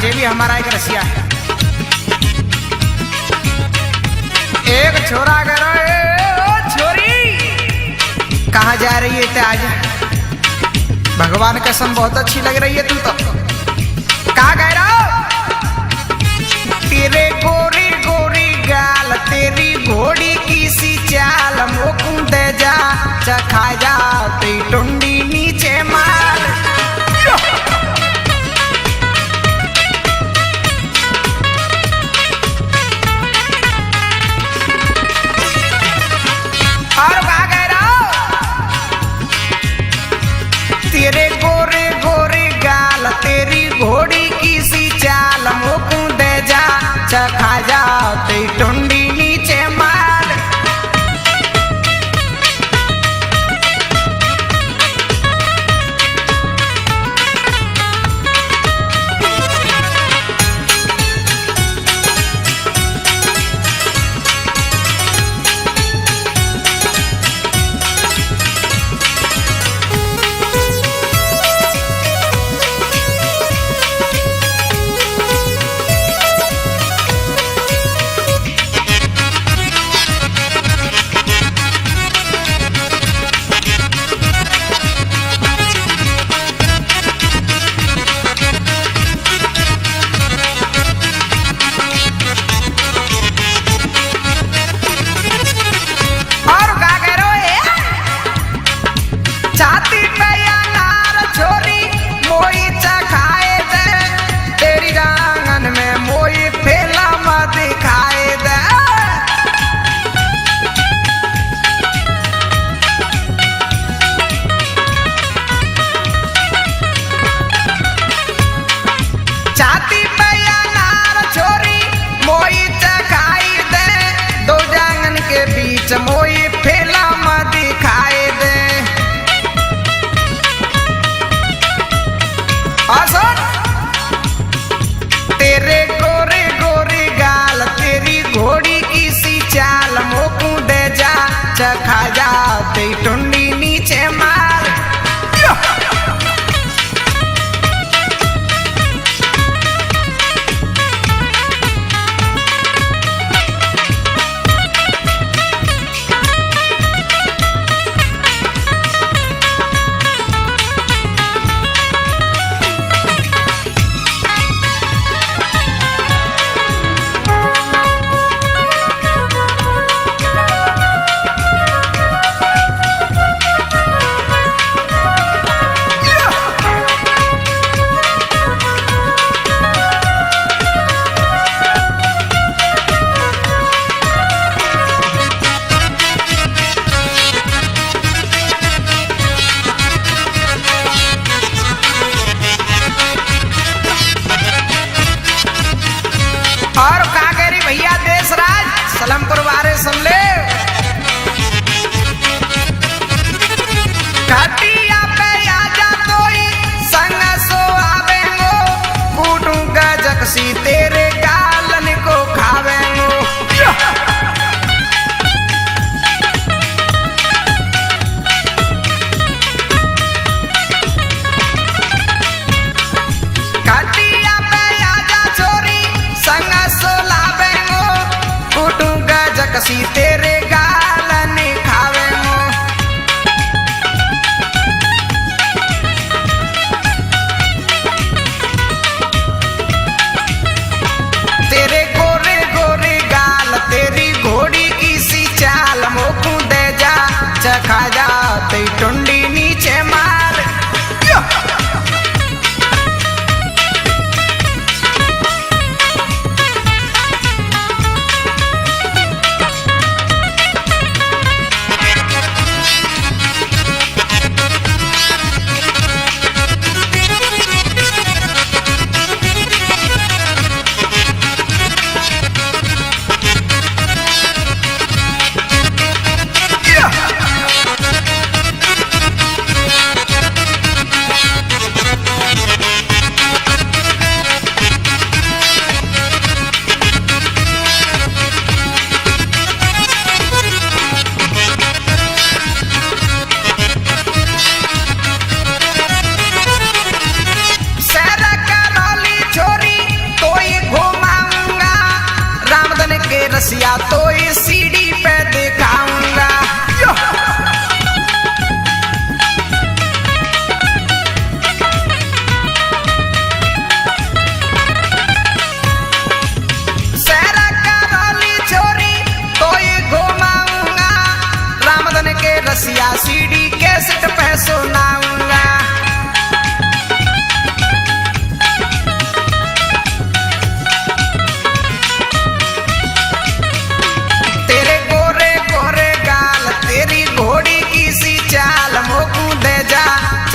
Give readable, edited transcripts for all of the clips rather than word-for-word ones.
जे भी हमारा एक रसिया है। एक छोरा कह रहा है, ओ छोरी कहाँ जा रही है? ते आज भगवान कसम बहुत अच्छी लग रही है तू तो। कहाँ कह रहा हो? तेरे गोरी गोरी गाल, तेरी घोड़ी की सी चाल, मोकुंद जा चखा जा ते टुंडी नीचे मार। और कहा कह रहा हो? तेरे गोरे गोरे गाल, तेरी घोड़ी की सी चाल, मोकुंद जा चखा जा ते टुंडी नीचे मार। मोई फेला मत दिखाए दे। तेरे गोरे गोरे गाल, तेरी घोड़ी की सी चाल, मोकुंद जा चखा जा ते टुंडी नीचे मार।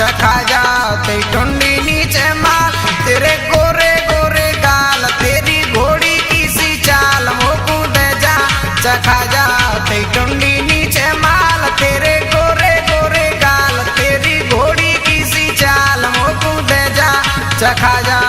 चखा जा ते टुंडी नीचे माल तेरे गोरे गोरे गाल तेरी घोड़ी की सी चाल मोकू दे जा चखा जा ते टुंडी नीचे माल तेरे गोरे गोरे गाल तेरी घोड़ी की सी चाल मोकू दे जा चखा जा